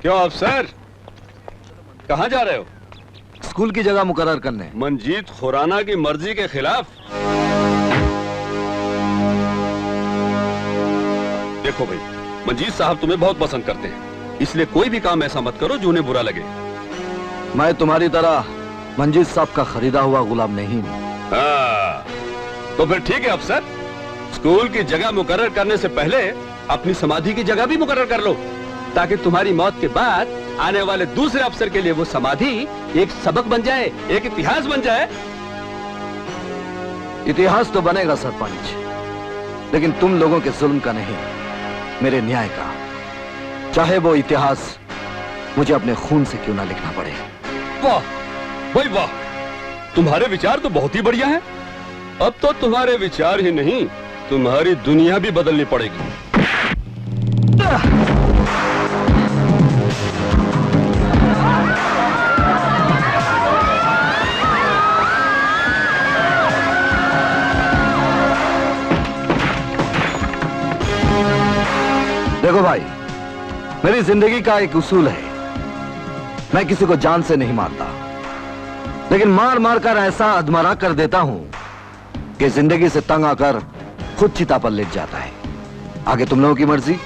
क्यों अफसर, कहाँ जा रहे हो? स्कूल की जगह मुकर्रर करने। मंजीत खुराना की मर्जी के खिलाफ? देखो भाई, मंजीत साहब तुम्हें बहुत पसंद करते हैं, इसलिए कोई भी काम ऐसा मत करो जो उन्हें बुरा लगे। मैं तुम्हारी तरह मंजीत साहब का खरीदा हुआ गुलाम नहीं हूँ। हाँ, तो फिर ठीक है अफसर, स्कूल की जगह मुकर्रर करने से पहले अपनी समाधि की जगह भी मुकर्रर कर लो, ताकि तुम्हारी मौत के बाद आने वाले दूसरे अफसर के लिए वो समाधि एक सबक बन जाए, एक इतिहास बन जाए। इतिहास तो बनेगा सरपंच, लेकिन तुम लोगों के जुल्म का नहीं, मेरे न्याय का। चाहे वो इतिहास मुझे अपने खून से क्यों ना लिखना पड़े। वाह भाई वाह, तुम्हारे विचार तो बहुत ही बढ़िया हैं। अब तो तुम्हारे विचार ही नहीं, तुम्हारी दुनिया भी बदलनी पड़ेगी। देखो भाई, मेरी जिंदगी का एक उसूल है, मैं किसी को जान से नहीं मारता, लेकिन मार मार कर ऐसा अधमरा कर देता हूं कि जिंदगी से तंग आकर खुद चिता पर लेट जाता है। आगे तुम लोगों की मर्जी।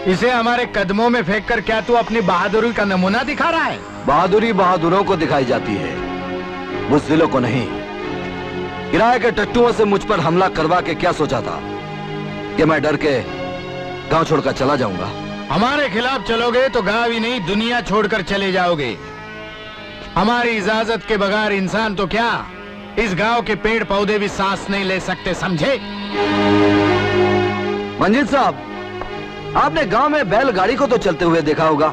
इसे हमारे कदमों में फेंक कर क्या तू अपनी बहादुरी का नमूना दिखा रहा है? बहादुरी बहादुरों को दिखाई जाती है, बुज़दिलों को नहीं। किराए के टट्टुओं से मुझ पर हमला करवा के क्या सोचा था कि मैं डर के गांव छोड़कर चला जाऊंगा? हमारे खिलाफ चलोगे तो गांव ही नहीं दुनिया छोड़कर चले जाओगे। हमारी इजाजत के बगैर इंसान तो क्या, इस गांव के पेड़ पौधे भी सांस नहीं ले सकते, समझे? मंजीत साहब, आपने गांव में बैलगाड़ी को तो चलते हुए देखा होगा,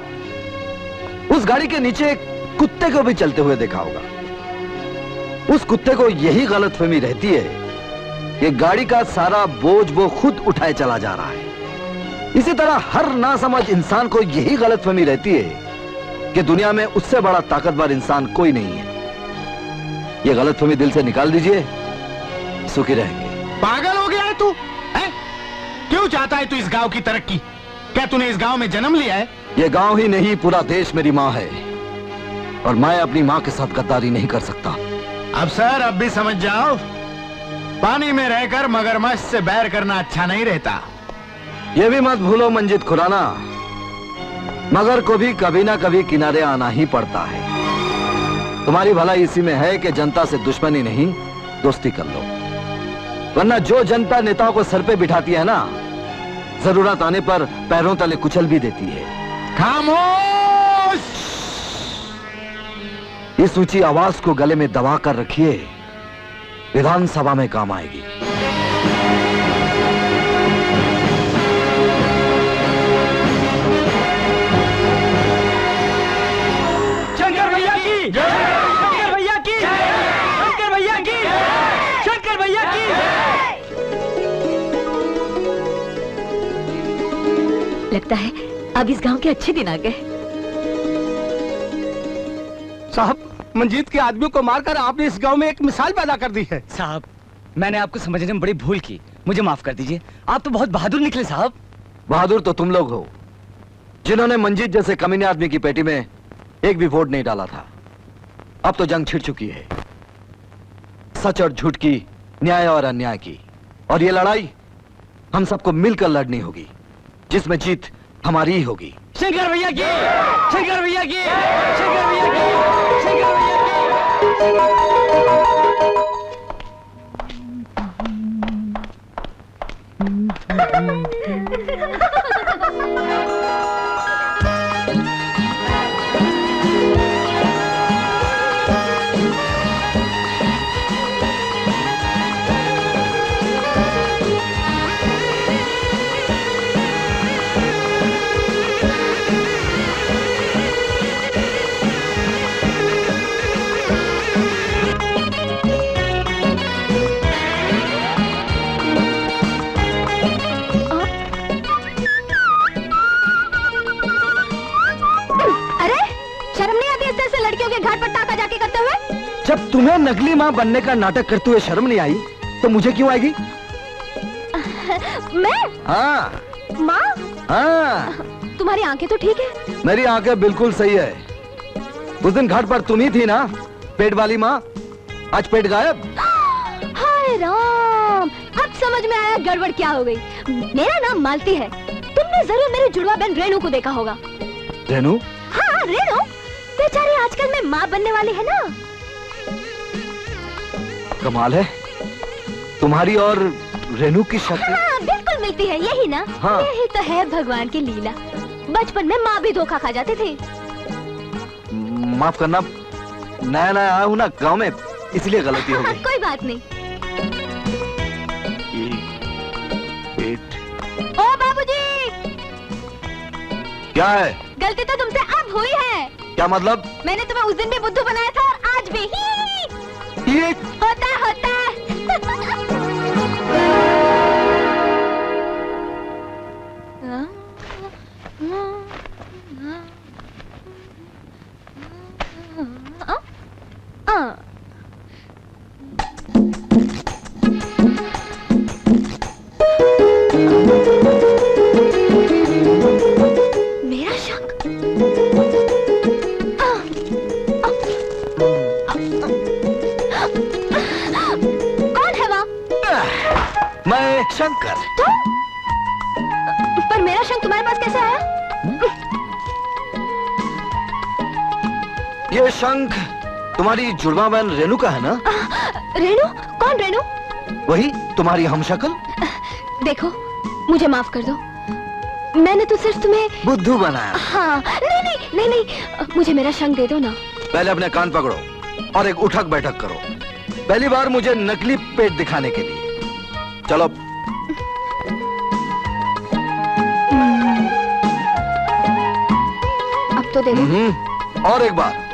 उस गाड़ी के नीचे एक कुत्ते को भी चलते हुए देखा होगा। उस कुत्ते को यही गलतफहमी रहती है कि गाड़ी का सारा बोझ वो खुद उठाए चला जा रहा है। इसी तरह हर नासमझ इंसान को यही गलतफहमी रहती है कि दुनिया में उससे बड़ा ताकतवर इंसान कोई नहीं है। ये गलतफहमी दिल से निकाल दीजिए, सुखी रहेंगे। पागल हो गया है तू? क्यों चाहता है तू इस गांव की तरक्की? क्या तूने इस गांव में जन्म लिया है? ये गांव ही नहीं, पूरा देश मेरी माँ है, और मैं अपनी माँ के साथ गद्दारी नहीं कर सकता। अब सर, अब भी समझ जाओ, पानी में रहकर मगरमच्छ से बैर करना अच्छा नहीं रहता। ये भी मत भूलो मंजीत खुराना, मगर को भी कभी ना कभी किनारे आना ही पड़ता है। तुम्हारी भलाई इसी में है कि जनता से दुश्मनी नहीं, दोस्ती कर लो, वरना जो जनता नेताओं को सर पे बिठाती है ना, जरूरत आने पर पैरों तले कुचल भी देती है। खामोश! इस ऊंची आवाज को गले में दबा कर रखिए, विधानसभा में काम आएगी। शंकर भैया की जय! शंकर भैया की जय! शंकर भैया की जय! शंकर भैया की लगता है अब इस गांव के अच्छे दिन आ गए। साहब, मंजीत के आदमियों को मारकर आपने इस गांव में एक मिसाल पैदा कर दी है। साहब, मैंने आपको समझने में बड़ी भूल की, मुझे माफ कर दीजिए। आप तो बहुत बहादुर निकले साहब। बहादुर तो तुम लोग हो, जिन्होंने मंजीत जैसे कमीने आदमी की पेटी में एक भी वोट नहीं डाला था। अब तो जंग छिड़ चुकी है, सच और झूठ की, न्याय और अन्याय की, और ये लड़ाई हम सबको मिलकर लड़नी होगी, जिसमें जीत हमारी ही होगी। शंकर भैया की, शंकर भैया की, शंकर भैया की, शंकर भैया की। घाट पर टाका जाके करते हुए। जब तुम्हें नकली माँ बनने का नाटक करते हुए शर्म नहीं आई तो मुझे क्यों आएगी? मैं? हाँ माँ? हाँ। तुम्हारी आंखें तो ठीक है। मेरी आंखें बिल्कुल सही है। उस दिन घाट पर तुम ही थी ना पेट वाली माँ, आज पेट गायब। हाय राम, अब समझ में आया गड़बड़ क्या हो गई। मेरा नाम मालती है। तुमने जरूर मेरी जुड़वा बहन रेणु को देखा होगा। रेणु? हाँ रेणु, बेचारी आजकल में माँ बनने वाली है ना। कमाल है, तुम्हारी और रेणु की शक्ल। हाँ, बिल्कुल मिलती है, यही ना। हाँ। यही तो है भगवान की लीला। बचपन में माँ भी धोखा खा जाते थे। माफ करना, नया नया आया हूँ ना गांव में, इसलिए गलती हो गई। कोई बात नहीं। ओ बाबूजी, क्या है? गलती तो तुमसे अब हुई है। क्या मतलब? मैंने तुम्हें उस दिन भी बुद्धू बनाया था और आज भी ये होता मेरा शंख। कौन है वहाँ? मैं शंकर। तुम? पर मेरा शंख तुम्हारे पास कैसे आया? ये शंख तुम्हारी जुड़वा बहन रेणु का है ना? रेणु? कौन रेणु? वही तुम्हारी हमशक्ल। देखो, मुझे माफ कर दो। मैंने तो सिर्फ तुम्हें बुद्धू बनाया। हाँ, नहीं, मुझे मेरा शंख दे दो ना। पहले अपने कान पकड़ो और एक उठक बैठक करो। पहली बार मुझे नकली पेट दिखाने के लिए। चलो। अब तो दे दो। और एक बार,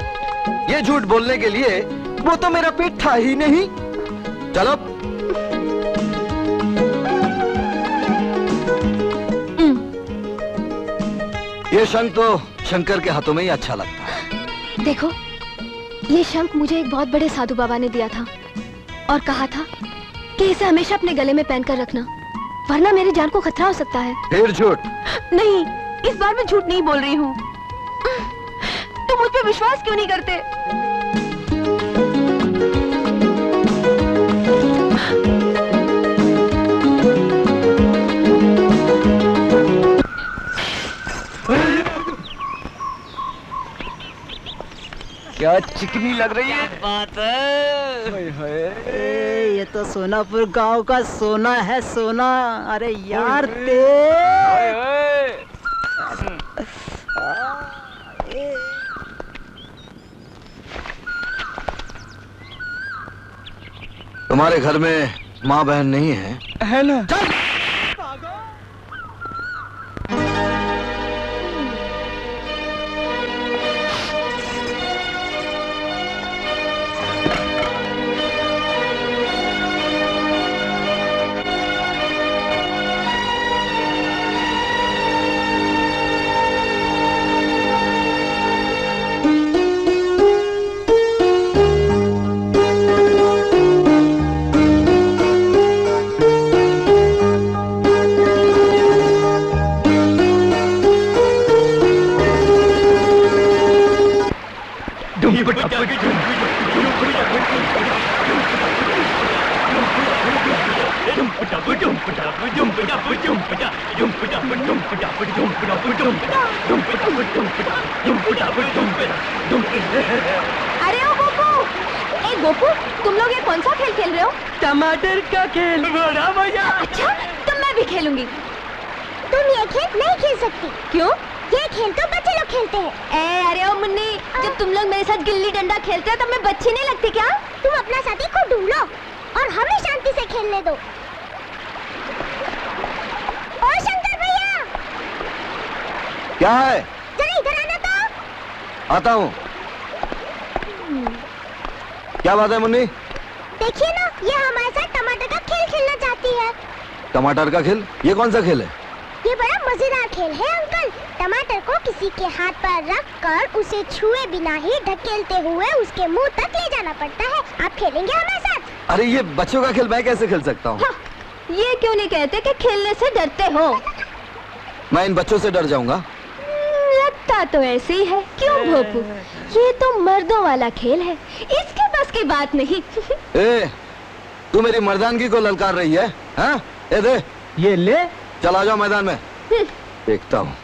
ये झूठ बोलने के लिए वो तो मेरा पेट था ही नहीं। चलो। ये शंख तो शंकर के हाथों में ही अच्छा लगता है। देखो, ये शंख मुझे एक बहुत बड़े साधु बाबा ने दिया था और कहा था कि इसे हमेशा अपने गले में पहनकर रखना, वरना मेरी जान को खतरा हो सकता है। फिर झूठ? नहीं, इस बार मैं झूठ नहीं बोल रही हूँ। तुम मुझ पे विश्वास क्यों नहीं करते? क्या चिकनी लग रही है बात है। ये तो सोनापुर गांव का सोना है, सोना। अरे यार तुम्हारे घर में माँ बहन नहीं है? है ना? अरे ओ गोपू, ए गोपू, तुम लोग ये कौन सा खेल खेल रहे हो? टमाटर का खेल। बड़ा भैया। अच्छा, तो मैं भी खेलूंगी। तुम ये खेल नहीं खेल सकती। क्यों? ये खेल तो बच्चे लोग खेलते हैं। अरे ओ मुन्नी, जब तुम लोग मेरे साथ गिल्ली डंडा खेलते हो तब मैं बच्ची नहीं लगती क्या? तुम अपना साथी खुद ढूंढ लो और हमें शांति से खेलने दो। ओ शंकर भैया, क्या है? जरा इधर आना तो। आता हूँ। क्या बात है मुन्नी? देखिए ना, ये हमारे साथ टमाटर का खेल खेलना चाहती है। टमाटर का खेल? ये कौन सा खेल है? ये बड़ा मजेदार खेल है अंकल। टमाटर को किसी के हाथ पर रख कर उसे छुए बिना ही ढकेलते हुए उसके मुंह तक ले जाना पड़ता है। आप खेलेंगे हमारे साथ? अरे ये बच्चों का खेल मैं कैसे खेल सकता हूँ? हाँ, ये क्यों नहीं कहते कि खेलने से डरते हो? मैं इन बच्चों से डर जाऊंगा? लगता तो ऐसे ही है। क्यों भोपू, ये तो मर्दों वाला खेल है, इसके बस की बात नहीं। ए, तू मेरी मर्दानगी को ललकार रही है? हाँ? ए दे, ये ले। चला जाओ मैदान में, देखता हूँ।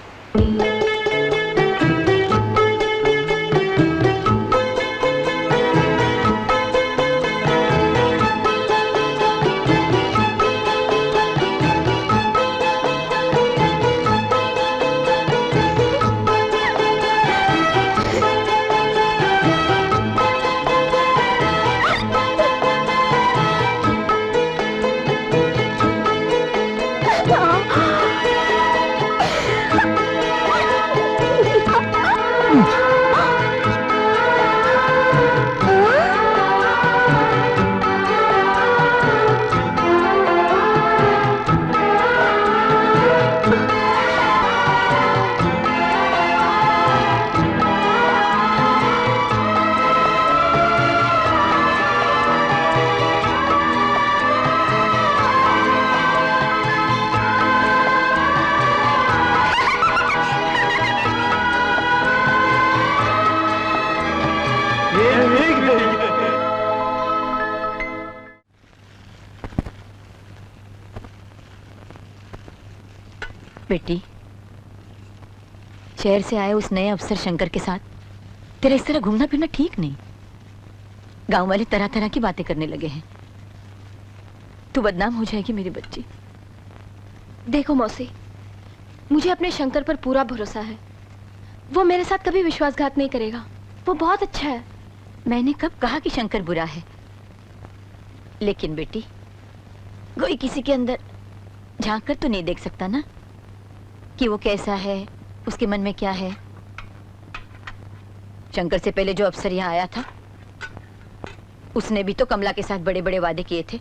बेटी, शहर से आए उस नए अफसर शंकर के साथ तेरा इस तरह घूमना फिरना ठीक नहीं। गांव वाले तरह तरह की बातें करने लगे हैं। तू बदनाम हो जाएगी मेरी बच्ची। देखो मौसी, मुझे अपने शंकर पर पूरा भरोसा है। वो मेरे साथ कभी विश्वासघात नहीं करेगा। वो बहुत अच्छा है। मैंने कब कहा कि शंकर बुरा है? लेकिन बेटी, कोई किसी के अंदर झांक कर तो नहीं देख सकता ना कि वो कैसा है, उसके मन में क्या है। शंकर से पहले जो अफसर यहाँ आया था, उसने भी तो कमला के साथ बड़े बड़े वादे किए थे,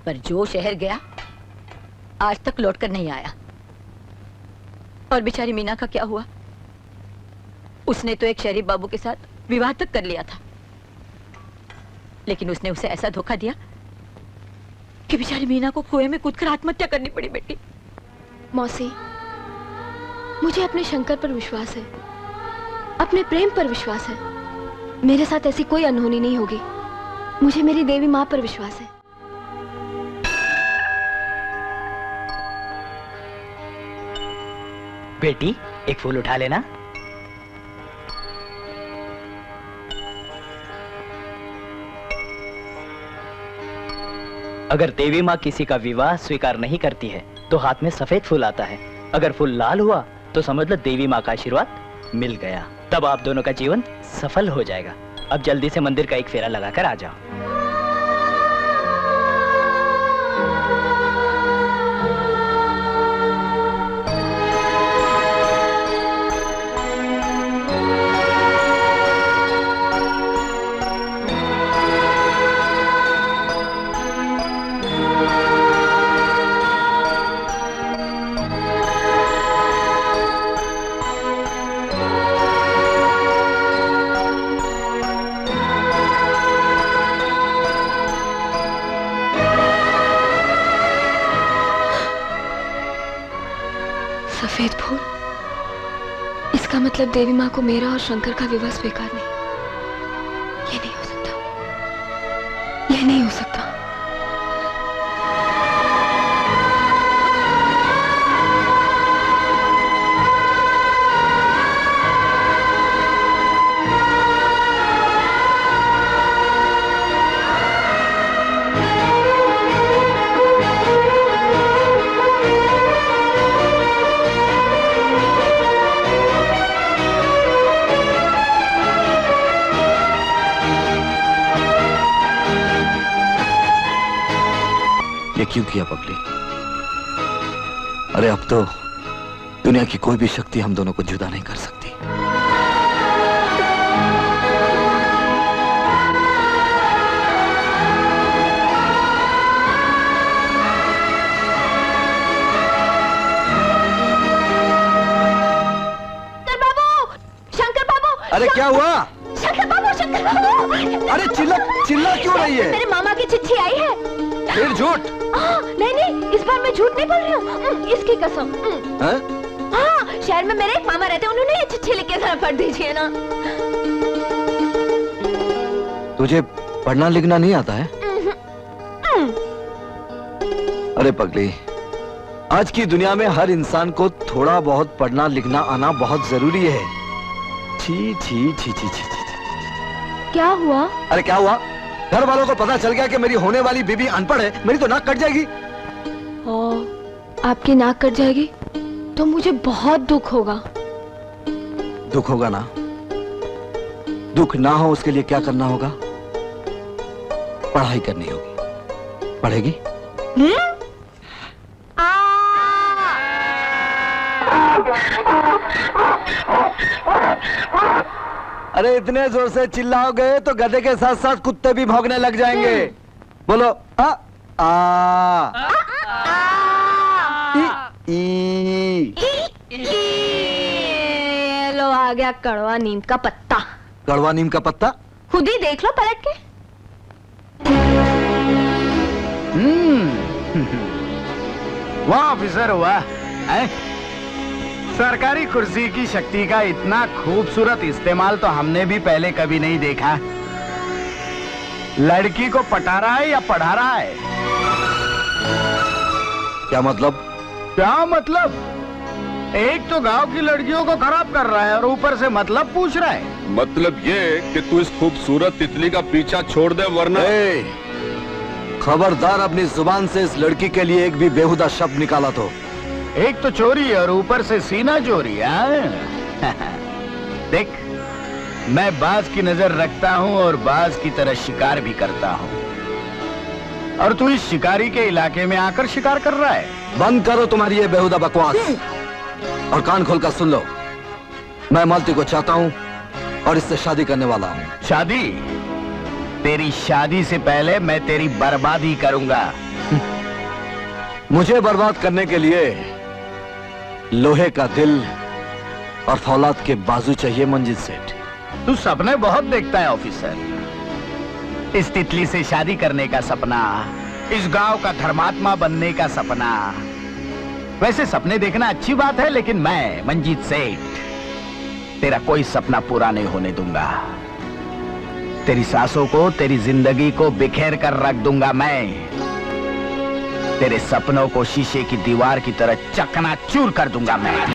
पर जो शहर गया आज तक लौटकर नहीं आया। और बेचारी मीना का क्या हुआ? उसने तो एक शरीफ बाबू के साथ विवाह तक कर लिया था, लेकिन उसने उसे ऐसा धोखा दिया कि बेचारी मीना को कुएं में कूदकर आत्महत्या करनी पड़ी। बेटी मौसी, मुझे अपने शंकर पर विश्वास है, अपने प्रेम पर विश्वास है। मेरे साथ ऐसी कोई अनहोनी नहीं होगी। मुझे मेरी देवी माँ पर विश्वास है। बेटी, एक फूल उठा लेना। अगर देवी माँ किसी का विवाह स्वीकार नहीं करती है तो हाथ में सफेद फूल आता है। अगर फूल लाल हुआ तो समझ लो देवी माँ का आशीर्वाद मिल गया। तब आप दोनों का जीवन सफल हो जाएगा। अब जल्दी से मंदिर का एक फेरा लगाकर आ जाओ। सफेद फूल, इसका मतलब देवी माँ को मेरा और शंकर का विवाह स्वीकार नहीं। ये नहीं हो सकता, ये नहीं हो सकता। ये क्यों किया पगली? अरे अब तो दुनिया की कोई भी शक्ति हम दोनों को जुदा नहीं कर सकती। अरे क्या हुआ? शंकर बाबू अरे चिल्ला क्यों रही है? मेरे मामा की चिट्ठी आई है। फिर झूठ? नहीं, इस बार मैं झूठ नहीं बोल रही हूँ, इसकी कसम। हाँ, शहर में मेरे एक मामा रहते हैं, उन्होंने ये चिट्ठी लिख के जरा पढ़ दीजिए ना। तुझे पढ़ना लिखना नहीं आता है? अरे पगली, आज की दुनिया में हर इंसान को थोड़ा बहुत पढ़ना लिखना आना बहुत जरूरी है। छी छी छी छी छी छी। क्या हुआ? अरे क्या हुआ? घर वालों को पता चल गया कि मेरी होने वाली बीबी अनपढ़ है, मेरी तो नाक कट जाएगी। आपकी नाक कट जाएगी तो मुझे बहुत दुख होगा। दुख होगा ना? दुख ना हो उसके लिए क्या करना होगा? पढ़ाई करनी होगी। पढ़ेगी? अरे इतने जोर से चिल्लाओगे तो गधे के साथ साथ कुत्ते भी भौंकने लग जाएंगे। बोलो आ आ ई लो आ गया कड़वा नीम का पत्ता। कड़वा नीम का पत्ता? खुद ही देख लो पलट के। वाह ऑफिसर वाह, सरकारी कुर्सी की शक्ति का इतना खूबसूरत इस्तेमाल तो हमने भी पहले कभी नहीं देखा। लड़की को पटा रहा है या पढ़ा रहा है? क्या मतलब? क्या मतलब? एक तो गांव की लड़कियों को खराब कर रहा है और ऊपर से मतलब पूछ रहा है। मतलब ये कि तू इस खूबसूरत तितली का पीछा छोड़ दे वरना। खबरदार अपनी जुबान से इस लड़की के लिए एक भी बेहुदा शब्द निकाला तो। एक तो चोरी है और ऊपर से सीना चोरी है। देख, मैं बाज की नजर रखता हूँ और बाज की तरह शिकार भी करता हूँ, और तू इस शिकारी के इलाके में आकर शिकार कर रहा है। बंद करो तुम्हारी ये बेहुदा बकवास और कान खोलकर सुन लो। मैं मालती को चाहता हूँ और इससे शादी करने वाला हूँ। शादी? तेरी शादी से पहले मैं तेरी बर्बादी करूंगा। मुझे बर्बाद करने के लिए लोहे का दिल और फौलाद के बाजू चाहिए मंजिल सेठ। तू सपने बहुत देखता है ऑफिसर। इस तितली से शादी करने का सपना, इस गांव का धर्मात्मा बनने का सपना। वैसे सपने देखना अच्छी बात है, लेकिन मैं मंजीत सेठ तेरा कोई सपना पूरा नहीं होने दूंगा। तेरी सांसों को, तेरी जिंदगी को बिखेर कर रख दूंगा मैं। तेरे सपनों को शीशे की दीवार की तरह चकनाचूर कर दूंगा मैं।